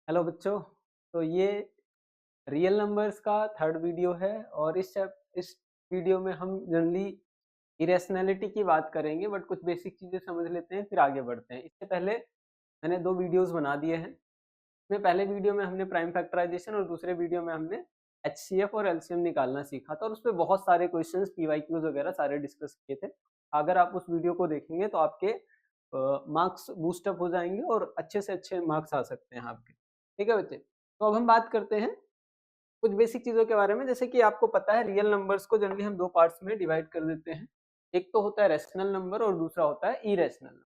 Hello बच्चों। तो ये रियल नंबर्स का थर्ड वीडियो है और इस वीडियो में हम जनरली इरेशनैलिटी की बात करेंगे, बट कुछ बेसिक चीज़ें समझ लेते हैं फिर आगे बढ़ते हैं। इससे पहले मैंने दो वीडियोस बना दिए हैं। इसमें पहले वीडियो में हमने प्राइम फैक्टराइजेशन और दूसरे वीडियो में हमने एचसीएफ और एलसीएम निकालना सीखा था और उसमें बहुत सारे क्वेश्चंस पीवाईक्यूज वगैरह सारे डिस्कस किए थे। अगर आप उस वीडियो को देखेंगे तो आपके मार्क्स बूस्टअप हो जाएंगे और अच्छे से अच्छे मार्क्स आ सकते हैं आपके। ठीक है बच्चे, तो अब हम बात करते हैं कुछ बेसिक चीजों के बारे में। जैसे कि आपको पता है रियल नंबर्स को जनरली हम दो पार्ट्स में डिवाइड कर देते हैं। एक तो होता है रैशनल नंबर और दूसरा होता है इरेशनल नंबर।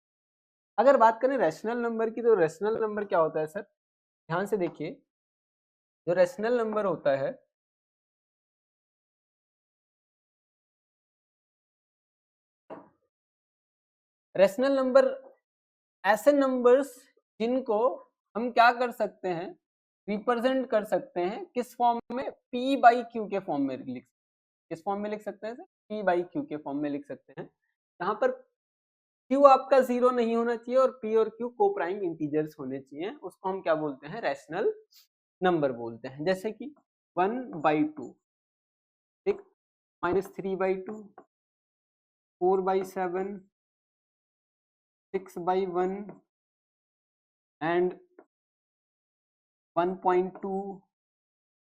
अगर बात करें रैशनल नंबर की, तो रैशनल नंबर क्या होता है सर? ध्यान से देखिए, जो रैशनल नंबर होता है रैशनल नंबर ऐसे नंबर्स जिनको हम क्या कर सकते हैं, रिप्रेजेंट कर सकते हैं किस फॉर्म में? पी बाई क्यू के फॉर्म में किस फॉर्म में लिख सकते हैं सर? पी बाई क्यू के फॉर्म में लिख सकते हैं। यहाँ पर क्यू आपका जीरो नहीं होना चाहिए और पी और क्यू को प्राइम इंटीजर्स होने चाहिए। उसको हम क्या बोलते हैं? रैशनल नंबर बोलते हैं। जैसे कि 1/2, ठीक, -3/2, 4/7, 6/1 एंड 1.2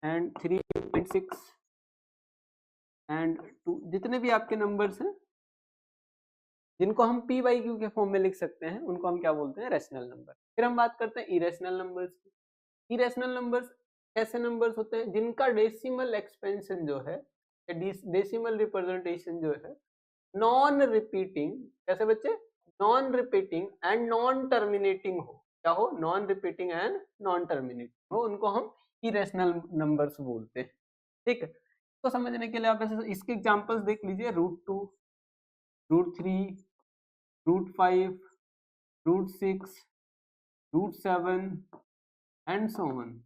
एंड 3.6 एंड 2, जितने भी आपके नंबर्स हैं जिनको हम पी बाई क्यू के फॉर्म में लिख सकते हैं उनको हम क्या बोलते हैं? Rational number. फिर हम बात करते हैं इरेशनल नंबर्स की। इरेशनल नंबर्स ऐसे नंबर्स होते हैं जिनका डेसिमल एक्सपेंशन जो है, डेसिमल रिप्रेजेंटेशन जो है, नॉन रिपीटिंग, कैसे बच्चे? Non repeating and non terminating हो। क्या हो? Non repeating and non terminating हो, उनको हम इरेशनल नंबर्स बोलते हैं। ठीक है, तो समझने के लिए आप ऐसे इसके एग्जांपल्स देख लीजिए। √2, √3, √5, √6, √7 एंड सो ऑन।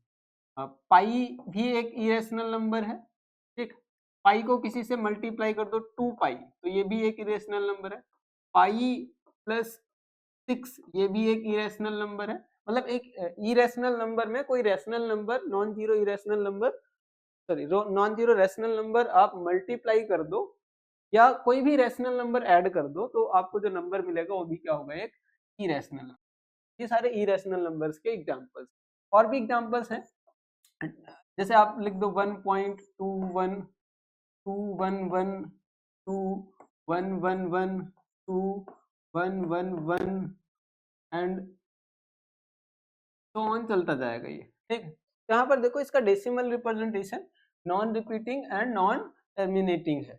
पाई भी एक इरेशनल नंबर है। ठीक, पाई को किसी से मल्टीप्लाई कर दो 2 पाई, तो ये भी एक इरेशनल नंबर है। पाई प्लस 6 ये भी एक इरेशनल नंबर है। मतलब एक इरेशनल नंबर में कोई rational number, non zero irrational number, sorry non zero rational number आप मल्टीप्लाई कर दो या कोई भी रैशनल नंबर ऐड कर दो तो आपको जो नंबर मिलेगा वो भी क्या होगा? एक इरेशनल। ये सारे इरेशनल नंबर्स के एग्जांपल्स। और भी एग्जांपल्स हैं, जैसे आप लिख दो 1.21, 211, 21112, 111 एंड तो ऑन चलता जाएगा ये। ठीक, यहाँ पर देखो इसका decimal representation non repeating and non terminating है।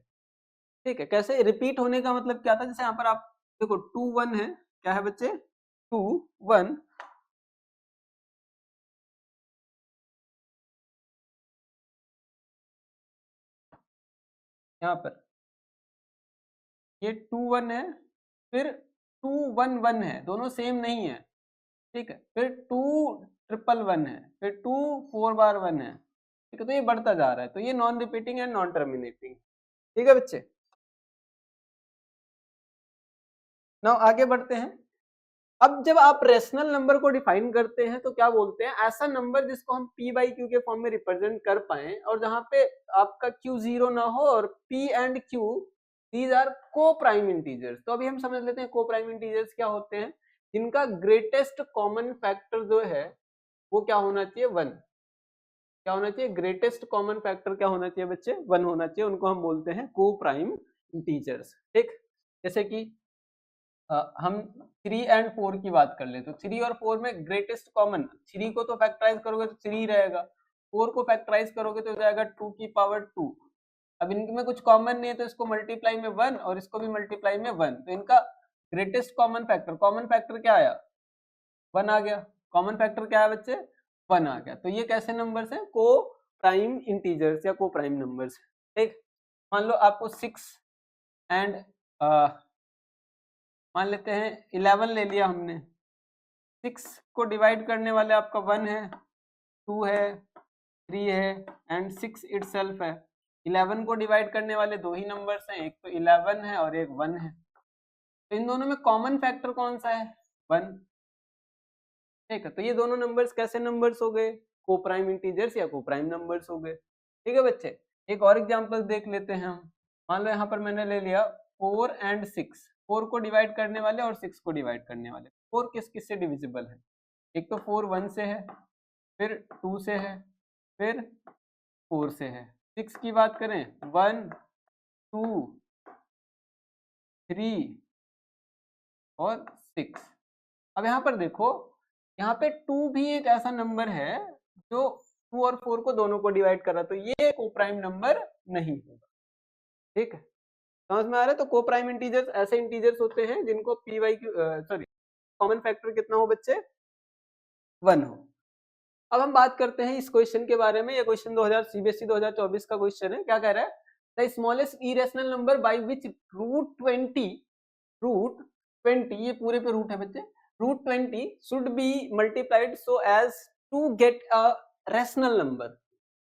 ठीक है, कैसे? रिपीट होने का मतलब क्या था? जैसे यहाँ पर आप देखो 2 1 है, क्या है बच्चे? 2 1, यहाँ पर ये 2 1 है, फिर 2 1 1 है, दोनों सेम नहीं है। ठीक है, फिर 2 ट्रिपल 1 है, फिर 2 4 बार 1 है। ठीक है, तो ये बढ़ता जा रहा है, तो ये non repeating and non terminating. ठीक है बच्चे, नाउ आगे बढ़ते हैं। अब जब आप रेशनल नंबर को डिफाइन करते हैं तो क्या बोलते हैं? ऐसा नंबर जिसको हम p बाई क्यू के फॉर्म में रिप्रेजेंट कर पाए और जहां पे आपका q जीरो ना हो और p and q these are को प्राइम इंटीजर्स। तो अभी हम समझ लेते हैं को प्राइम इंटीजर्स क्या होते हैं। जिनका ग्रेटेस्ट कॉमन फैक्टर जो है वो क्या होना चाहिए? 1। क्या होना चाहिए? ग्रेटेस्ट कॉमन फैक्टर क्या होना चाहिए बच्चे? 1 होना चाहिए। उनको हम बोलते हैं को प्राइम इंटीजर्स। ठीक, जैसे कि हम 3 एंड 4 की बात कर ले तो 3 और 4 में ग्रेटेस्ट कॉमन, 3 को तो फैक्टराइज करोगे तो 3 रहेगा, 4 को फैक्टराइज करोगे तो हो जाएगा 2 की पावर 2। अब इनमें कुछ कॉमन नहीं है तो इसको मल्टीप्लाई में 1 और इसको भी मल्टीप्लाई में 1, तो इनका ग्रेटेस्ट कॉमन फैक्टर क्या आया? 1 आ गया। कॉमन फैक्टर क्या है बच्चे? 1 आ गया। तो ये कैसे नंबर्स हैं? को प्राइम इंटीजर्स या को प्राइम नंबर्स। ठीक, मान लो आपको 6 एंड मान लेते हैं 11 ले लिया हमने। 6 को डिवाइड करने वाले आपका 1 है, 2 है, 3 है एंड 6 इटसेल्फ है। 11 को डिवाइड करने वाले दो ही नंबर्स हैं, एक तो 11 है और एक 1 है। तो इन दोनों में कॉमन फैक्टर कौन सा है? 1। ठीक है, तो ये दोनों नंबर्स कैसे नंबर्स हो गए, को प्राइम इंटीजर्स या को प्राइम नंबर्स हो गए। ठीक है बच्चे, एक और एग्जांपल देख लेते हैं हम। मान लो यहाँ पर मैंने ले लिया 4 एंड 6, 4 को डिवाइड करने वाले और 6 को डिवाइड करने वाले। 4 किस किस से डिविजिबल है, एक तो 4 1 से है, फिर 2 से है, फिर 4 से है। 6 की बात करें 1 2 3 और 6। अब यहाँ पर देखो, यहाँ पे 2 भी एक ऐसा नंबर है जो 2 और 4 को दोनों को डिवाइड कर रहा, तो ये को प्राइम नंबर नहीं होगा। ठीक है, समझ में आ रहा है। तो को प्राइम इंटीजर्स ऐसे इंटीजर्स होते हैं जिनको p y sorry common factor कितना हो बच्चे, 1 हो। अब हम बात करते हैं इस क्वेश्चन के बारे में। ये क्वेश्चन 2000 सीबीएसई 2024 का क्वेश्चन है। क्या कह रहा है, the smallest irrational number by which root 20 ये पूरे पे रूट है बच्चे, root 20 should be multiplied so as to get a rational number.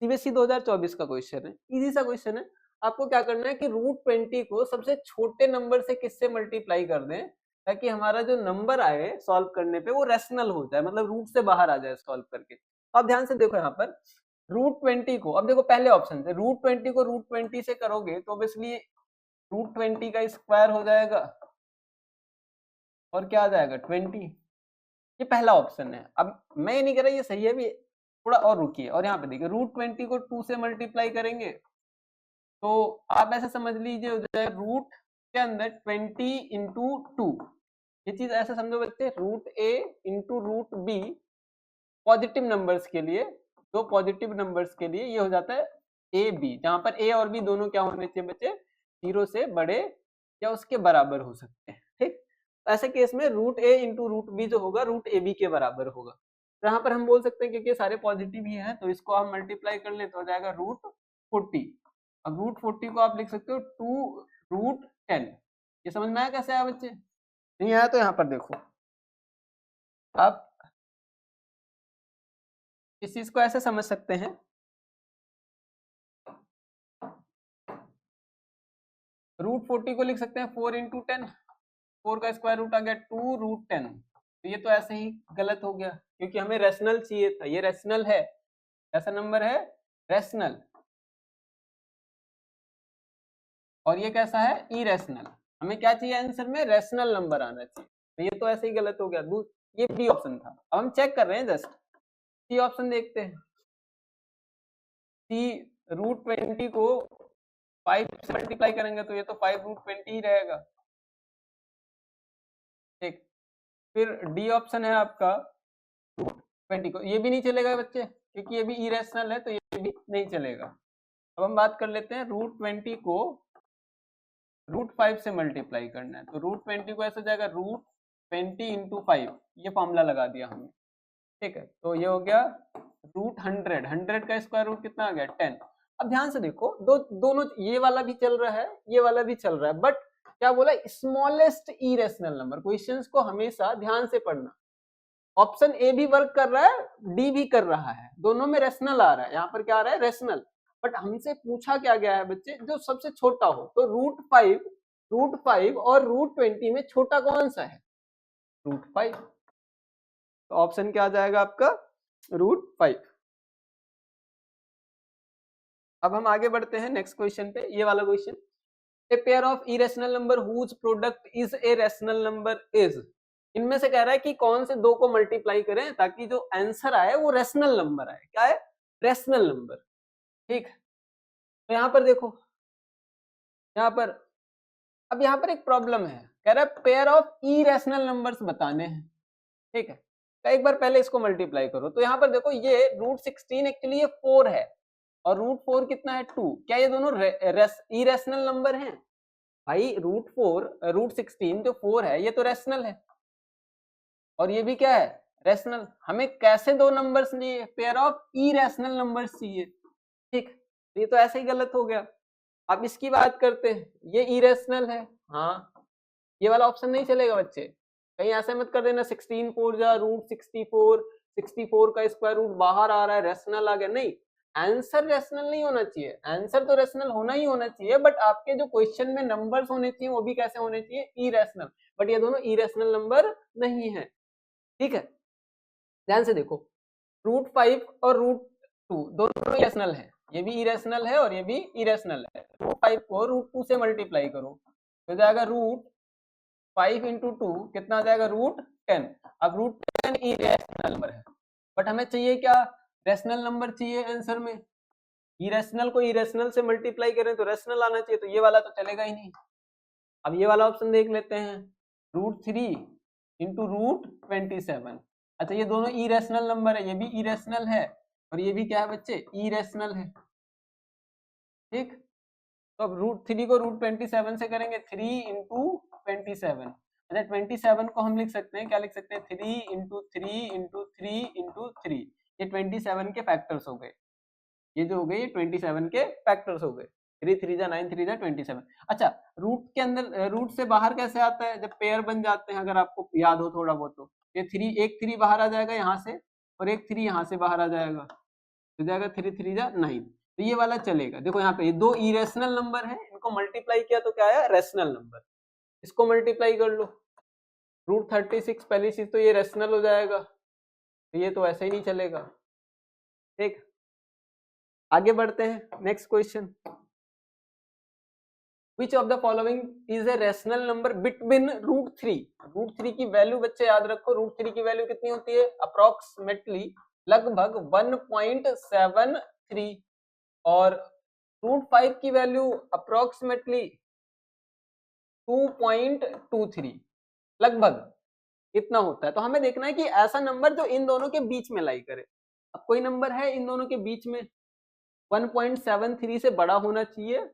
CBSE 2024 का क्वेश्चन है, इजी सा क्वेश्चन है। आपको क्या करना है कि रूट 20 को सबसे छोटे नंबर से किससे मल्टीप्लाई कर दें ताकि हमारा जो नंबर आए सॉल्व करने पे वो रैशनल हो जाए, मतलब रूट से बाहर आ जाए सॉल्व करके। अब ध्यान से देखो यहाँ पर रूट 20 को, अब देखो पहले ऑप्शन से रूट 20 को रूट 20 से करोगे तो ऑब्वियसली रूट 20 का स्क्वायर हो जाएगा और क्या आ जाएगा 20। ये पहला ऑप्शन है। अब मैं ये नहीं कह रहा ये सही है, भी थोड़ा और रुकिए। और यहाँ पे देखिए रूट 20 को 2 से मल्टीप्लाई करेंगे तो आप ऐसे समझ लीजिए हो जाए रूट के अंदर 20 इंटू 2। ये चीज ऐसे समझो बच्चे, root a into root b positive numbers के लिए, दो पॉजिटिव नंबर्स के लिए ये हो जाता है ए बी, जहां पर ए और बी दोनों क्या होने चाहिए बच्चे, 0 से बड़े या उसके बराबर हो सकते हैं। ठीक, ऐसे केस में root a into root B जो होगा रूट ए बी के बराबर होगा। यहाँ पर हम बोल सकते हैं क्योंकि सारे पॉजिटिव ही हैं तो इसको हम मल्टीप्लाई कर ले तो हो जाएगा रूट 40। अब रूट 40 को आप लिख सकते हो 2 रूट 10। ये समझ में आया कैसे आया बच्चे, नहीं आया तो यहाँ पर देखो आप इस चीज को ऐसे समझ सकते हैं, रूट 40 को लिख सकते हैं 4 इंटू 10, 4 का स्क्वायर रूट आ गया 2 रूट 10। तो ये तो ऐसे ही गलत हो गया क्योंकि हमें रैशनल चाहिए था, ये रैशनल है, ऐसा नंबर है रैशनल, और ये कैसा है इरेशनल। हमें क्या चाहिए आंसर में, रैशनल नंबर आना चाहिए, तो ये तो ऐसे ही गलत हो गया। ये बी ऑप्शन था। अब हम चेक कर रहे हैं जस्ट सी ऑप्शन देखते हैं। सी रूट 20 को 5 से मल्टीप्लाई करेंगे तो ये तो 5 रूट 20 ही रहेगा। ठीक, फिर डी ऑप्शन है आपका रूट 20 को, ये भी नहीं चलेगा बच्चे क्योंकि ये भी इरेशनल है तो ये भी नहीं चलेगा। अब हम बात कर लेते हैं रूट 20 को रूट 5 से मल्टीप्लाई करना है तो रूट 20 को ऐसा जाएगा रूट 20 इंटू 5, ये फॉर्मूला लगा दिया हमने। ठीक है, तो ये हो गया रूट 100, 100 का स्क्वायर रूट कितना आ गया 10। अब ध्यान से देखो दोनों ये वाला भी चल रहा है ये वाला भी चल रहा है, बट क्या बोला स्मॉलेस्ट इरेशनल नंबर। क्वेश्चंस को हमेशा ध्यान से पढ़ना, ऑप्शन ए भी वर्क कर रहा है डी भी कर रहा है, दोनों में रेशनल आ रहा है। यहाँ पर क्या आ रहा है रेशनल, बट हमसे पूछा क्या गया है बच्चे जो सबसे छोटा हो, तो रूट 5 और रूट 20 में छोटा कौन सा है, रूट 5। तो ऑप्शन क्या आ जाएगा आपका रूट 5। अब हम आगे बढ़ते हैं नेक्स्ट क्वेश्चन पे, ये वाला question, a pair of irrational number whose product is a rational number is. इनमें से कह रहा है कि कौन से दो को मल्टीप्लाई करें ताकि जो आंसर आए वो रैशनल नंबर आए। क्या है, रैशनल नंबर। ठीक, तो यहां पर देखो, यहां पर अब यहां पर एक प्रॉब्लम है, कह रहा है पेयर ऑफ इरेशनल नंबर्स बताने हैं। ठीक है, तो एक बार पहले इसको मल्टीप्लाई करो तो यहां पर देखो ये रूट 16 एक्चुअली ये 4 है और रूट 4 कितना है 2। क्या ये दोनों इरेशनल नंबर हैं भाई, रूट 16 जो 4 है ये तो रैशनल है और ये भी क्या है रैशनल। हमें कैसे दो नंबर्स चाहिए, पेयर ऑफ इरेशनल नंबर्स चाहिए। ठीक, ये तो ऐसे ही गलत हो गया। अब इसकी बात करते हैं, ये इरेशनल है, हाँ ये वाला ऑप्शन नहीं चलेगा बच्चे, कहीं ऐसे मत कर देना 16 4 जा रूट 64, 64 का स्क्वायर रूट बाहर आ रहा है रैशनल आ गया, नहीं आंसर रैशनल नहीं होना चाहिए। आंसर तो रैशनल होना ही होना चाहिए, बट आपके जो क्वेश्चन में नंबर्स होने चाहिए वो भी कैसे होने चाहिए, इरेशनल। बट ये दोनों इरेशनल नंबर नहीं है। ठीक है, ध्यान से देखो, √5 और √2 दोनों इरेशनल है, ये भी इरेशनल है और ये भी इरेशनल है। √5 को √2 से मल्टीप्लाई करो तो जाएगा √5 इंटू 2 कितना आ जाएगा √10। अब √10 इरेशनल नंबर है, बट हमें चाहिए क्या, रेशनल नंबर चाहिए आंसर में। इरेशनल को इरेशनल से मल्टीप्लाई करें तो रेशनल आना चाहिए, तो ये वाला तो चलेगा ही नहीं। अब ये वाला ऑप्शन देख लेते हैं, √3 इंटू √27। अच्छा ये दोनों इरेशनल नंबर है, ये भी इरेशनल है और ये भी क्या है बच्चे, इरेशनल है। ठीक, तो अब √3 को √27 से करेंगे 3 इंटू 27। अच्छा 27 को हम लिख सकते हैं, क्या लिख सकते हैं, 3 इंटू 3 इंटू 3 इंटू 3। ये 27 के फैक्टर्स हो गए, ये जो हो गए ये 27 के फैक्टर्स हो गए। 3 3 जा 9, 3 जा 27। अच्छा रूट के अंदर, रूट से बाहर कैसे आता है, जब पेयर बन जाते हैं, अगर आपको याद हो थोड़ा बहुत तो ये 3, एक 3 बाहर आ जाएगा यहाँ से और एक 3 यहाँ से बाहर आ जाएगा, तो जाएगा 3 3 जा 9। तो ये वाला चलेगा। देखो यहाँ पे ये दो इरेशनल नंबर है, इनको मल्टीप्लाई किया तो क्या आया, रेशनल नंबर। इसको मल्टीप्लाई कर लो, √36 पहली चीज तो ये रेशनल हो जाएगा, तो ये तो ऐसे ही नहीं चलेगा। ठीक, आगे बढ़ते हैं, next question. Which of the following is a rational number between √3? √3 की वैल्यू बच्चे याद रखो, √3 की वैल्यू कितनी होती है, अप्रोक्सीमेटली लगभग 1.73 और √5 की वैल्यू अप्रोक्सीमेटली 2.23, लगभग इतना होता है। तो हमें देखना है कि ऐसा नंबर जो इन दोनों के बीच में लाई करे। अब कोई नंबर है इन दोनों के बीच में, 1.73 से बड़ा होना चाहिए,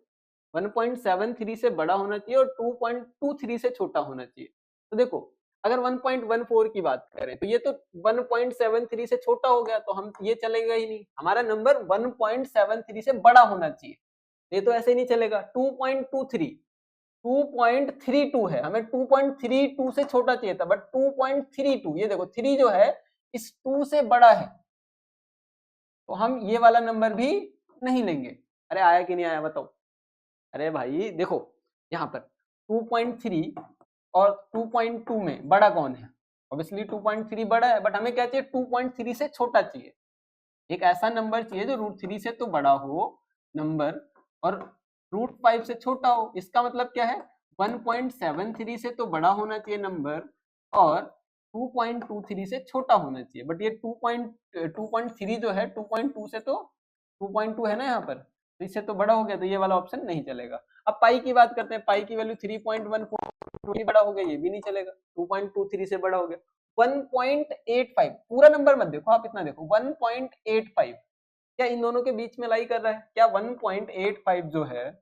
1.73 से बड़ा होना चाहिए और 2.23 से छोटा होना चाहिए। तो देखो अगर 1.14 की बात करें तो ये तो 1.73 से छोटा हो गया, तो हम ये चलेगा ही नहीं, हमारा नंबर 1.73 से बड़ा होना चाहिए, ये तो ऐसे ही नहीं चलेगा। 2.23 2.32 है, हमें 2.32 से छोटा चाहिए था, बट 2.32, ये देखो 3 जो है इस 2 से बड़ा है, तो हम ये वाला नंबर भी नहीं लेंगे। अरे आया कि नहीं आया बताओ। अरे भाई देखो यहाँ पर 2.3 और 2.2 में बड़ा कौन है, ऑब्वियसली 2.3 बड़ा है, बट हमें क्या चाहिए, 2.3 से छोटा चाहिए। एक ऐसा नंबर चाहिए जो √3 से तो बड़ा हो नंबर और √5 से छोटा हो। इसका मतलब क्या है, 1.73 से तो बड़ा होना चाहिए नंबर और 2.23 से छोटा होना चाहिए, बट ये 2.3 जो है 2.2 से तो 2.2 है ना यहाँ पर, तो इससे तो बड़ा हो गया, तो ये वाला ऑप्शन नहीं चलेगा। अब पाई की बात करते हैं, पाई की वैल्यू 3.14 बड़ा हो गया, ये भी नहीं चलेगा, 2.23 से बड़ा हो गया। 1.85 पूरा नंबर मत देखो, आप इतना देखो 1.85 क्या इन दोनों के बीच में लाई कर रहा है क्या, 1.85 जो है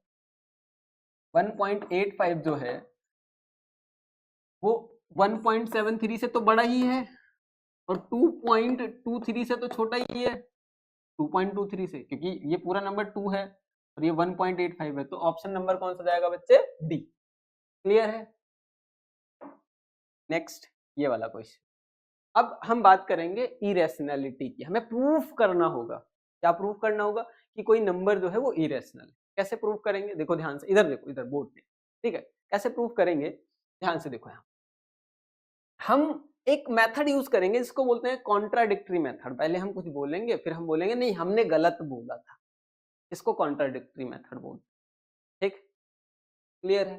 1.85 जो है वो 1.73 से तो बड़ा ही है और 2.23 से तो छोटा ही है 2.23 से, क्योंकि ये पूरा नंबर 2 है और ये 1.85 है, तो ऑप्शन नंबर कौन सा जाएगा बच्चे, डी। क्लियर है। नेक्स्ट ये वाला क्वेश्चन, अब हम बात करेंगे इरेशनैलिटी की। हमें प्रूफ करना होगा, क्या प्रूफ करना होगा कि कोई नंबर जो है वो इरेशनल है। कैसे प्रूफ करेंगे, देखो ध्यान से, इधर देखो, इधर बोर्ड पे, ठीक है, कैसे प्रूफ करेंगे, ध्यान से देखो। यहाँ हम एक मेथड यूज करेंगे जिसको बोलते हैं कॉन्ट्राडिक्टरी मेथड। पहले हम कुछ बोलेंगे फिर हम बोलेंगे नहीं हमने गलत बोला था, इसको कॉन्ट्राडिक्टरी मेथड बोलते हैं। ठीक, क्लियर है।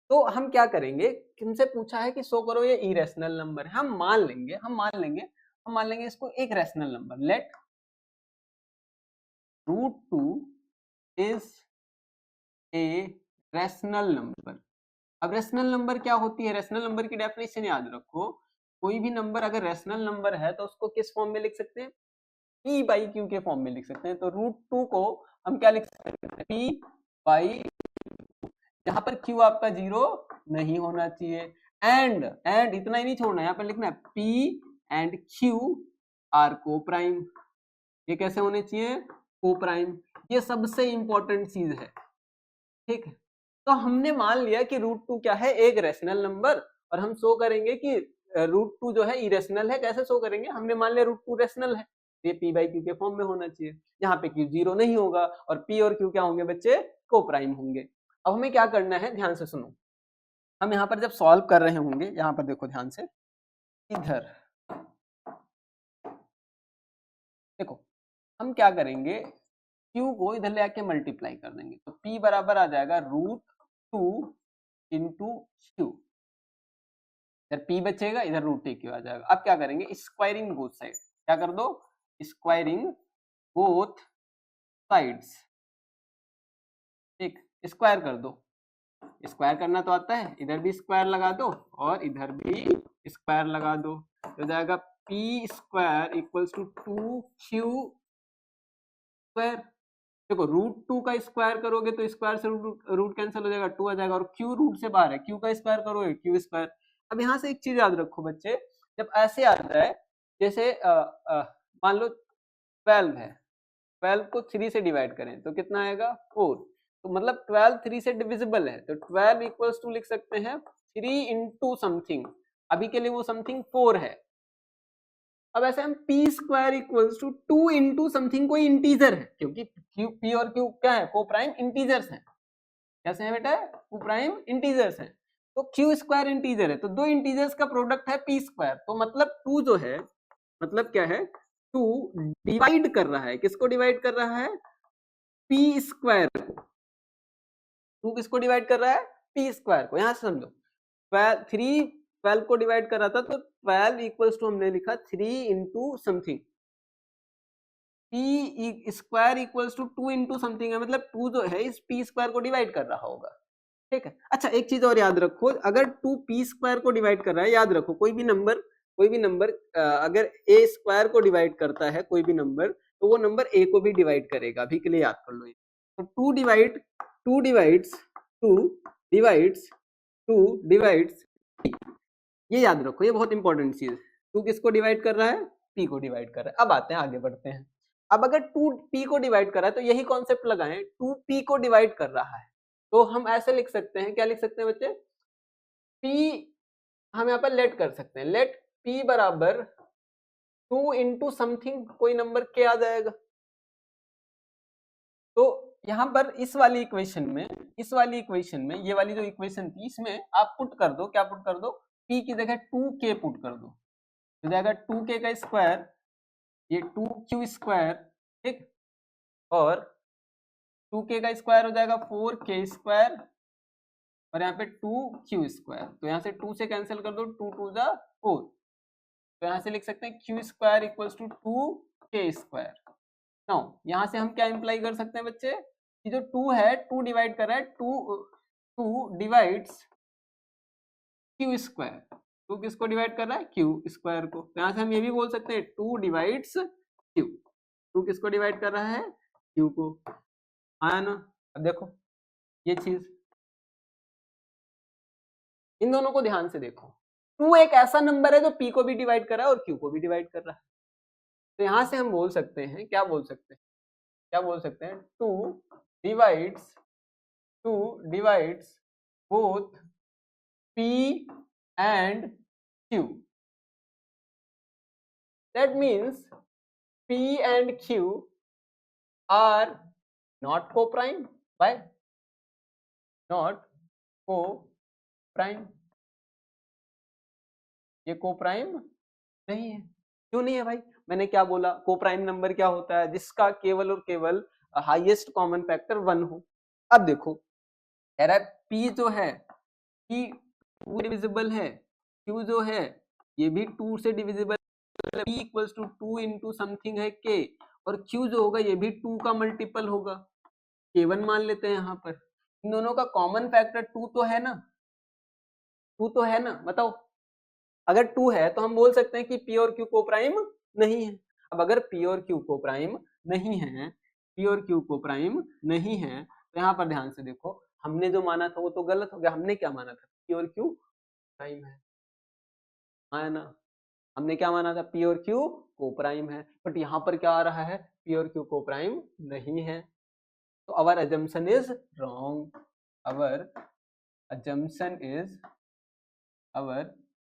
तो हम क्या करेंगे, किनसे पूछा है कि शो करो ये इरेशनल नंबर है, हम मान लेंगे इसको एक rational number. Let √2 is a rational number. अब रैशनल नंबर क्या होती है, रैशनल नंबर की डेफिनेशन याद रखो। कोई भी नंबर अगर रैशनल नंबर है तो उसको किस फॉर्म में लिख सकते हैं, p/q के फॉर्म में लिख सकते हैं। तो √2 को हम क्या लिख सकते हैं, p/, यहाँ पर q आपका 0 नहीं होना चाहिए, एंड इतना ही नहीं छोड़ना, यहाँ पर लिखना है p एंड q आर को प्राइम। ये कैसे होने चाहिए, को प्राइम, ये सबसे इंपॉर्टेंट चीज है। ठीक है, तो हमने मान लिया कि √2 क्या है, एक रैशनल नंबर, और हम शो करेंगे कि √2 जो है इरेशनल है। कैसे शो करेंगे, हमने मान लिया √2 रैशनल है, ये p/q के फॉर्म में होना चाहिए, यहाँ पे q 0 नहीं होगा और p और q क्या होंगे बच्चे, को प्राइम होंगे। अब हमें क्या करना है, ध्यान से सुनो, हम यहाँ पर जब सॉल्व कर रहे होंगे, यहाँ पर देखो ध्यान से, इधर देखो हम क्या करेंगे, Q को इधर ले आके मल्टीप्लाई कर देंगे, तो P बराबर आ जाएगा √2 इंटू Q, इधर P बचेगा, इधर √2 आ जाएगा। अब क्या करेंगे, स्क्वायरिंग बोथ साइड, क्या कर दो, स्क्वायरिंग बोथ साइड्स, ठीक, स्क्वायर कर दो। स्क्वायर करना तो आता है, इधर भी स्क्वायर लगा दो और इधर भी स्क्वायर लगा दो, तो जाएगा p square equals to 2Q square. देखो √2 का स्क्वायर करोगे तो स्क्वायर से रूट कैंसिल हो जाएगा, 2 आ जाएगा, और Q रूट से बाहर है, Q का स्क्वायर करोगे Q स्क्वायर। अब यहाँ से एक चीज याद रखो बच्चे, जब ऐसे आता है, जैसे मान लो 12 है, 12 को 3 से डिवाइड करें तो कितना आएगा 4, तो मतलब 12 3 से डिविजिबल है, तो 12 इक्वल्स टू लिख सकते हैं 3 इंटू समथिंग, अभी के लिए वो समथिंग 4 है। अब ऐसे हम p square equals to 2 into something कोई इंटीजर है, क्योंकि पी और क्यू क्या है, को प्राइम इंटीजर्स हैं, कैसे है बेटा, को प्राइम इंटीजर्स हैं, तो क्यू स्क्वायर इंटीजर है, तो दो इंटीजर्स का प्रोडक्ट है पी स्क्वायर, तो मतलब 2 जो है, मतलब क्या है, 2 डिवाइड कर रहा है, किसको डिवाइड कर रहा है, पी स्क्वायर को, 2 किसको डिवाइड कर रहा है, पी स्क्वायर को, यहां से समझो 12 को डिवाइड कर रहा था, तो 12 इक्वल्स टू हमने लिखा 3 into something, p square equals to 2 into something है, मतलब 2 जो है इस पी स्क्वायर को डिवाइड कर रहा होगा, ठीक है। अच्छा एक चीज और याद रखो, अगर 2 पी स्क्वायर को डिवाइड कर रहा है, याद रखो कोई भी नंबर अगर ए स्क्वायर को डिवाइड करता है कोई भी नंबर, तो वो नंबर ए को भी डिवाइड करेगा, अभी के लिए याद कर लो, तो 2 डिवाइड्स ये याद रखो, ये बहुत इंपॉर्टेंट चीज है, 2 किसको डिवाइड कर रहा है, पी को डिवाइड कर रहा है। अब आते हैं, आगे बढ़ते हैं, अब अगर 2p को डिवाइड कर रहा है तो यही कॉन्सेप्ट लगाएं, 2p को डिवाइड कर रहा है, तो हम ऐसे लिख सकते हैं, क्या लिख सकते हैं बच्चे, p हम यहाँ पर लेट कर सकते हैं, लेट p बराबर 2 इंटू समथिंग कोई नंबर k आ जाएगा, तो यहाँ पर इस वाली इक्वेशन में ये वाली जो इक्वेशन थी, इसमें आप पुट कर दो, क्या पुट कर दो, p की जगह 2k पुट कर दो, तो जाएगा 2k का स्क्वायर, ये 2q स्क्वायर, ठीक, और 2k का स्क्वायर हो जाएगा 4k स्क्वायर, और यहाँ पे 2q स्क्वायर, तो यहाँ से 2 से कैंसिल कर दो, 2 2 जा 4, तो यहाँ से लिख सकते हैं q square equals to 2k square. Now यहाँ से हम क्या इंप्लाई कर सकते हैं बच्चे, कि जो 2 है, 2 डिवाइड कर रहा है, 2 डिवाइड्स q स्क्वायर, 2 किसको डिवाइड कर रहा है, q स्क्वायर को, तो यहाँ से हम ये भी बोल सकते हैं 2 डिवाइड्स q, 2 किसको डिवाइड कर रहा है, q को, आया ना। अब देखो ये चीज, इन दोनों को ध्यान से देखो, 2 एक ऐसा नंबर है जो p को भी डिवाइड कर रहा है और q को भी डिवाइड कर रहा है, तो यहां से हम बोल सकते हैं, क्या बोल सकते हैं, 2 divides both p and q, that means p and q are not co-prime, by not co-prime, ये co-prime नहीं है, क्यों नहीं है भाई, मैंने क्या बोला, को-प्राइम नंबर क्या होता है, जिसका केवल और केवल हाईएस्ट कॉमन फैक्टर 1 हो। अब देखो कह रहा है p जो है, p 2 डिविजिबल है, q जो है ये भी 2 से डिविजिबल है, p equals to 2 into something है k, और q जो होगा ये भी 2 का मल्टीपल होगा, k1 मान लेते हैं यहाँ पर, इन दोनों का कॉमन फैक्टर 2 तो है ना, 2 तो है ना, बताओ, अगर 2 है तो हम बोल सकते हैं कि p और q को प्राइम नहीं है। अब अगर p और q को प्राइम नहीं है, p और q को प्राइम नहीं है, तो यहाँ पर ध्यान से देखो, हमने जो माना था वो तो गलत हो गया, हमने क्या माना था, p और q प्राइम है ना, हमने क्या माना था, p और q को प्राइम है, बट यहाँ पर क्या आ रहा है, p और q को प्राइम नहीं है, तो our assumption is wrong, our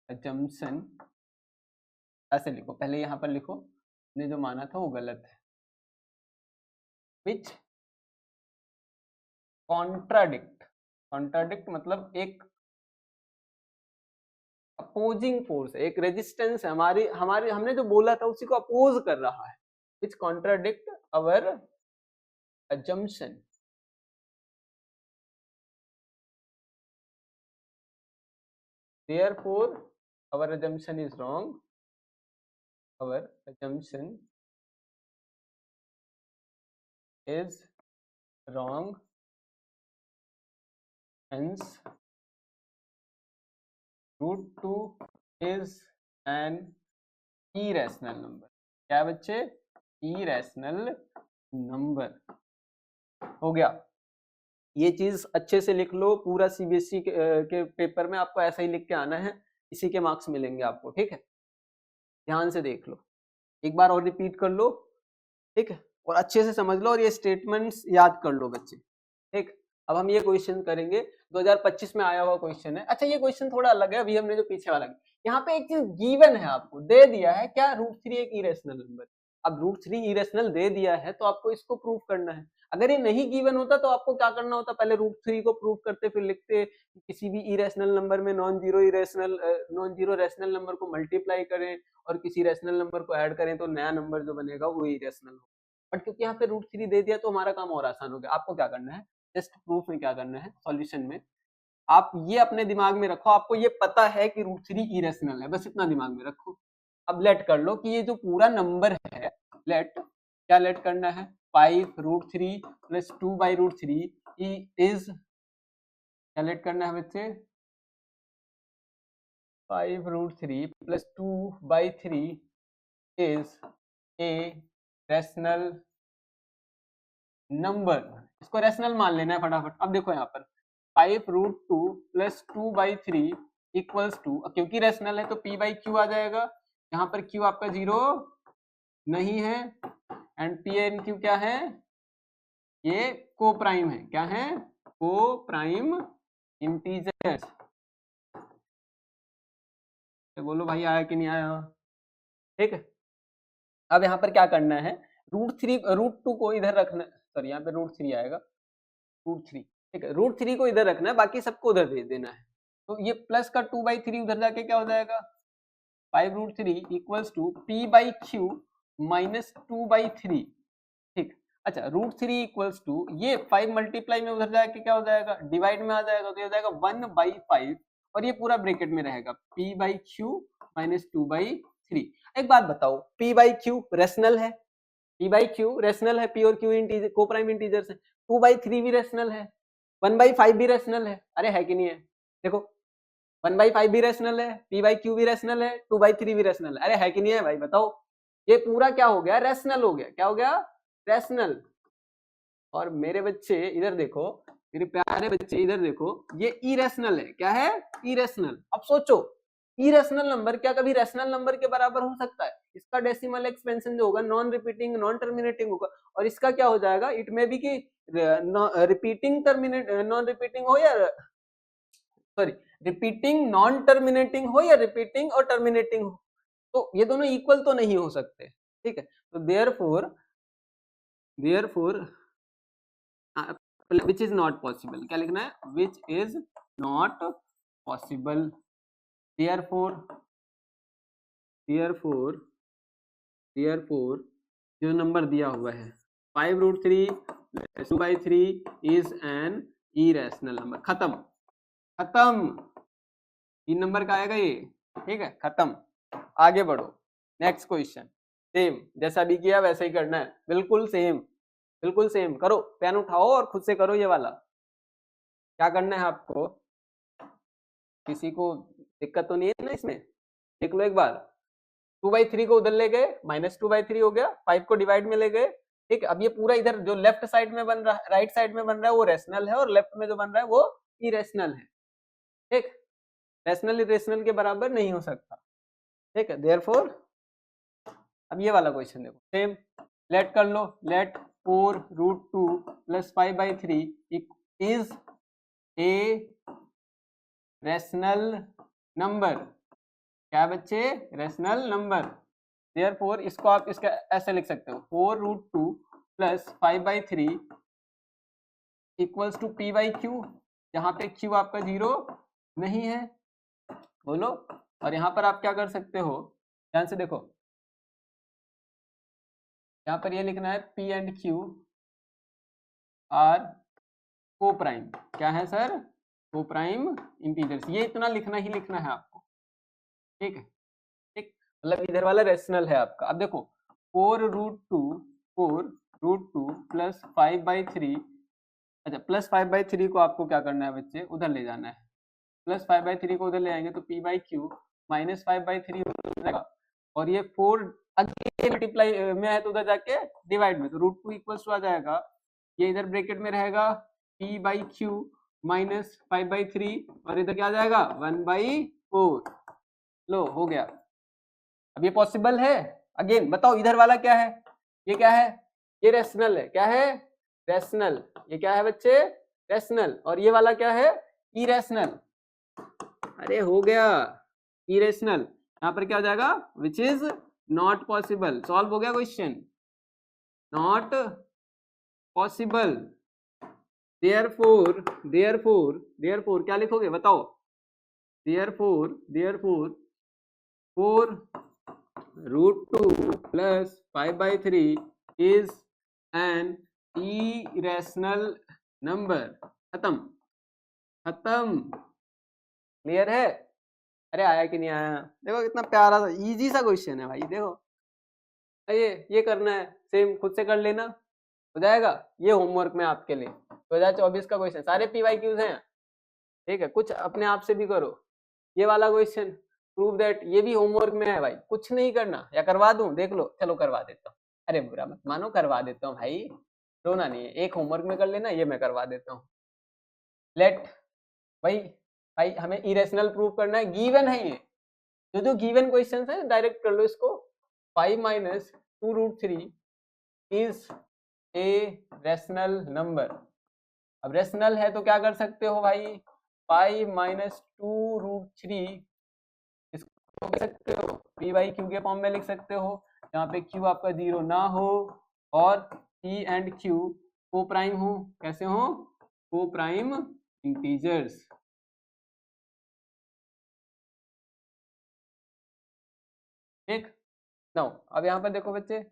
assumption ऐसे लिखो, पहले यहाँ पर लिखो, ने जो माना था वो गलत है, विच कॉन्ट्राडिक्ट मतलब एक अपोजिंग फोर्स है, एक रेजिस्टेंस है, हमने जो बोला था उसी को अपोज कर रहा है, which contradict our assumption. Therefore our assumption is wrong. Our assumption is wrong, hence √2 is an irrational number. क्या बच्चे? irrational number. हो गया। ये चीज अच्छे से लिख लो, पूरा सीबीएसई के पेपर में आपको ऐसा ही लिख के आना है, इसी के मार्क्स मिलेंगे आपको, ठीक है? ध्यान से देख लो, एक बार और रिपीट कर लो, ठीक है? और अच्छे से समझ लो और ये स्टेटमेंट्स याद कर लो बच्चे, ठीक? अब हम ये क्वेश्चन करेंगे, 2025 में आया हुआ क्वेश्चन है। अच्छा, ये क्वेश्चन थोड़ा अलग है, अभी हमने जो पीछे वाला, यहाँ पे एक चीज गिवन है, आपको दे दिया है क्या, √3 एक इरेशनल नंबर। अब √3 इरेशनल दे दिया है तो आपको इसको प्रूव करना है। अगर ये नहीं गिवन होता तो आपको क्या करना होता, पहले √3 को प्रूव करते, फिर लिखते किसी भी इरेशनल नंबर में नॉन जीरो रेशनल नंबर को मल्टीप्लाई करें और किसी रेशनल नंबर को ऐड करें तो नया नंबर जो बनेगा वो इरेशनल हो। बट क्योंकि यहाँ पे √3 दे दिया तो हमारा काम और आसान हो गया। आपको क्या करना है, जस्ट प्रूफ में क्या करना है, सॉल्यूशन में आप ये अपने दिमाग में रखो, आपको ये पता है कि √3 इरेशनल है, बस इतना दिमाग में रखो। अब लेट कर लो कि ये जो पूरा नंबर है, लेट क्या लेट करना है, 5√3 प्लस 2/√3 इज, क्या लेट करना है बच्चे, 5√3 plus 2/3 is a rational number. इसको रैशनल मान लेना है फटाफट। अब देखो यहाँ पर 5√2 प्लस 2/3 इक्वल्स टू, क्योंकि रैशनल है तो p/q आ जाएगा। यहाँ पर q आपका 0 नहीं है एंड p एंड q क्या है, ये को प्राइम है। क्या है, को प्राइम इंटीजर्स। बोलो भाई आया कि नहीं आया, ठीक है? अब यहाँ पर क्या करना है, √2 को इधर रखना, सॉरी यहाँ पे √3 आएगा, √3, ठीक है? √3 को इधर रखना है, बाकी सबको उधर भेज देना है। तो ये प्लस का 2/3 उधर जाके क्या हो जाएगा, 5√3 इक्वल्स टू p/q माइनस 2/3, ठीक। अच्छा, √3 इक्वल्स टू ये 5 मल्टीप्लाई में उधर जाके क्या हो जाएगा, डिवाइड में आ जाएगा, तो ये हो जाएगा 1/5 और ये पूरा ब्रैकेट में रहेगा p/q माइनस 2/3। एक बात बताओ, p/q रेशनल है, p/q रेशनल है, p और q इंटीजर को प्राइम इंटीजर्स है, 2/3 भी रेशनल है, 1/5 भी रेशनल है, अरे है कि नहीं है? देखो 1/5 भी रेशनल है, p/q भी रेशनल है, 2/3 भी रेशनल है, अरे है कि नहीं है भाई बताओ? ये पूरा क्या हो गया, रेशनल हो गया। क्या हो गया, रेशनल। और मेरे बच्चे इधर देखो, मेरे प्यारे बच्चे इधर देखो, ये इरेशनल है। क्या है, इरेशनल। अब सोचो, इरेशनल नंबर क्या कभी रैशनल नंबर के बराबर हो सकता है? इसका डेसिमल एक्सपेंशन जो होगा नॉन रिपीटिंग नॉन टर्मिनेटिंग होगा, और इसका क्या हो जाएगा, इट में भी कि रिपीटिंग टर्मिनेट नॉन रिपीटिंग हो या सॉरी रिपीटिंग नॉन टर्मिनेटिंग हो या रिपीटिंग और टर्मिनेटिंग हो, तो ये दोनों इक्वल तो नहीं हो सकते, ठीक है? तो therefore which is not possible, क्या लिखना है, which is not possible। therefore जो नंबर दिया हुआ है 5√3 2/3 is an irrational number। खत्म, तीन नंबर का आएगा ये, ठीक है? खत्म। आगे बढ़ो, नेक्स्ट क्वेश्चन। सेम जैसा अभी किया वैसे ही करना है, बिल्कुल सेम करो। पेन उठाओ और खुद से करो ये वाला। क्या करना है आपको, किसी को दिक्कत तो नहीं है ना इसमें? देख लो एक बार, 2/3 को उधर ले गए, -2/3 हो गया, 5 को डिवाइड में ले गए, ठीक है? अब ये पूरा इधर जो लेफ्ट साइड में बन रहा है, राइट साइड में बन रहा है वो रेशनल है, और लेफ्ट में जो बन रहा है वो इरेशनल है, ठीक? रैशनल इरेशनल के बराबर नहीं हो सकता, ठीक है? देयरफॉर अब ये वाला क्वेश्चन देखो, सेम लेट कर लो, let 4√2 plus 5/3 is a rational number. क्या बच्चे, रैशनल नंबर। देयरफॉर इसको आप इसका ऐसे लिख सकते हो, 4√2 प्लस 5/3 इक्वल्स टू p/q, जहां पे q आपका 0 नहीं है, बोलो। और यहाँ पर आप क्या कर सकते हो, ध्यान से देखो, यहाँ पर ये लिखना है P एंड Q आर को प्राइम। क्या है सर? को प्राइम इंटीजर्स। ये इतना लिखना ही लिखना है आपको, ठीक है। ठीक, मतलब इधर वाला रेशनल है आपका। अब देखो 4√2 प्लस 5/3, अच्छा प्लस 5/3 को आपको क्या करना है बच्चे, उधर ले जाना है। प्लस 5/3 को उधर ले आएंगे तो P/Q माइनस 5/3 हो जाएगा, और ये 4 अगेन मल्टीप्लाई में है तो उधर जाके डिवाइड में, तो √2 इक्वल्स टू आ जाएगा, ये इधर ब्रैकेट में रहेगा P/Q माइनस 5/3, और इधर क्या आ जाएगा 1/4। लो हो गया। अब ये पॉसिबल है? अगेन बताओ इधर वाला क्या है, ये क्या है, ये रेशनल है। क्या है? रेशनल। ये क्या है बच्चे? रेशनल। और ये वाला क्या है? इरेशनल। अरे हो गया, इरेशनल। यहाँ पर क्या हो जाएगा? Which is not possible. Solve हो गया क्वेश्चन। Not possible. देयरफॉर क्या लिखोगे बताओ? Therefore 4√2 plus 5/3 is an irrational number. खत्म। क्लियर है? अरे आया कि नहीं आया? देखो कितना प्यारा सा इजी सा क्वेश्चन है भाई। देखो ये करना है, सेम खुद से कर लेना, हो जाएगा। ये होमवर्क में आपके लिए 2024 का क्वेश्चन, सारे PYQs हैं, ठीक है। कुछ अपने आप से भी करो। ये वाला क्वेश्चन प्रूव दैट, ये भी होमवर्क में है भाई, कुछ नहीं करना। या करवा दूं? देख लो, चलो करवा देता हूँ। अरे बुरा मत मानो, करवा देता हूँ भाई, रोना नहीं है। एक होमवर्क में कर लेना, ये मैं करवा देता हूँ। लेट भाई हमें इरेशनल प्रूव करना है, गिवन है ये। जो गिवन क्वेश्चन है डायरेक्ट कर लो इसको। 5 minus 2√3 is a rational number. अब रेशनल है तो क्या कर सकते हो भाई? 5 माइनस 2√3 इसको लिख सकते हो, P/Q के फॉर्म में लिख सकते हो, जहाँ पे Q आपका 0 ना हो और P एंड Q को प्राइम हो। कैसे हो? को प्राइम इंटीजर्स। ठीक। नाउ अब यहाँ पर देखो बच्चे,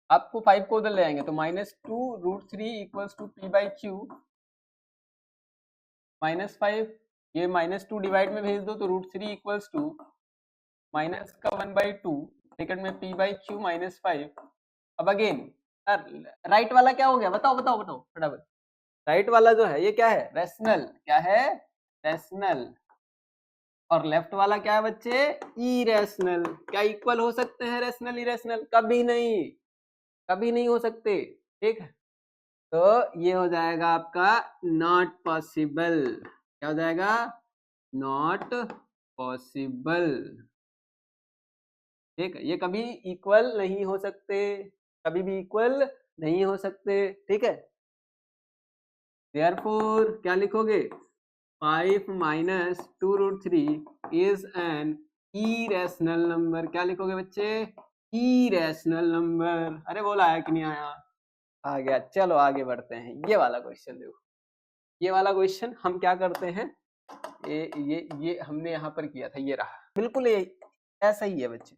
आपको 5 को उधर ले आएंगे तो -2√3 इक्वल्स टू P/Q -5, ये -2 डिवाइड में भेज दो तो √3 इक्वल्स टू माइनस का 1/2 ब्रैकेट में P/Q -5। अब अगेन राइट वाला क्या हो गया? बताओ फटाफट। राइट वाला जो है ये क्या है? रेशनल। क्या है? रेशनल। और लेफ्ट वाला क्या है बच्चे? इरेशनल। क्या इक्वल हो सकते हैं रेशनल इरेशनल? कभी नहीं हो सकते, ठीक है। तो ये हो जाएगा आपका नॉट पॉसिबल। क्या हो जाएगा? Not possible. ठीक है, ये कभी इक्वल नहीं हो सकते, कभी भी इक्वल नहीं हो सकते, ठीक है। देयरफॉर क्या लिखोगे? 5 minus 2√3 is an irrational number. क्या लिखोगे बच्चे? Irrational number. अरे बोला आया कि नहीं आया? आ गया। चलो आगे बढ़ते हैं। ये वाला क्वेश्चन देखो, ये वाला क्वेश्चन हम क्या करते हैं, ये हमने यहाँ पर किया था, ये रहा बिल्कुल ये ऐसा ही है बच्चे।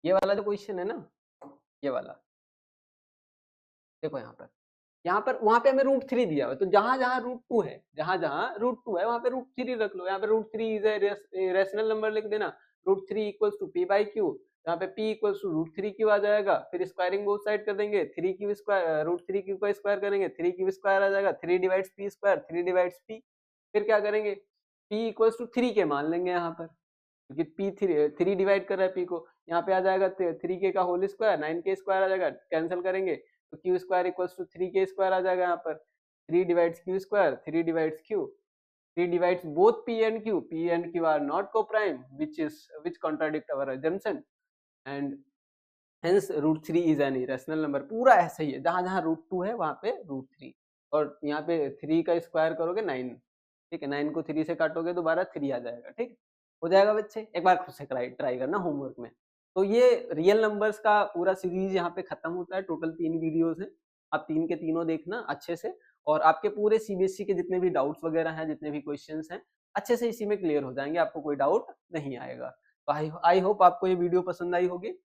ये वाला जो क्वेश्चन है ना, ये वाला देखो यहाँ पर वहां पे हमें √3 दिया हुआ है, तो जहां जहां √2 है, वहां पे √3 रख लो। यहाँ पे √3 इज रेशनल नंबर लिख देना। √3 इक्वल्स टू P/Q, यहाँ पे P इक्वल्स टू √3Q आ जाएगा। फिर स्क्वायरिंग बोथ साइड कर देंगे, 3Q स्क्वायर √3Q का स्क्वायर करेंगे, 3Q स्क्वायर आ जाएगा, 3 divides P square, 3 divides P। फिर क्या करेंगे? P इक्वल्स टू 3 के मान लेंगे यहाँ पर, क्योंकि P 3 डिवाइड कर रहा है P को। यहाँ पे आ जाएगा 3K का होल स्क्वायर, 9K स्क्वायर आ जाएगा, कैंसिल करेंगे तो Q square equals to 3K square आ जाएगा। यहाँ पर 3 divides Q square, 3 divides Q, 3 divides both P and Q. P and Q are not co-prime, which contradict our assumption, and hence √3 is an irrational number। पूरा ऐसा ही है, जहां जहां √2 है वहां पे √3, और यहाँ पे 3 का स्क्वायर करोगे 9, ठीक है। 9 को 3 से काटोगे दोबारा 3 आ जाएगा, ठीक हो जाएगा बच्चे। एक बार खुद से ट्राई करना होमवर्क में। तो ये रियल नंबर्स का पूरा सीरीज यहाँ पे खत्म होता है। टोटल 3 वीडियोस हैं, आप 3 के तीनों देखना अच्छे से, और आपके पूरे CBSE के जितने भी डाउट्स वगैरह हैं, जितने भी क्वेश्चंस हैं, अच्छे से इसी में क्लियर हो जाएंगे, आपको कोई डाउट नहीं आएगा। तो आई होप आपको ये वीडियो पसंद आई होगी।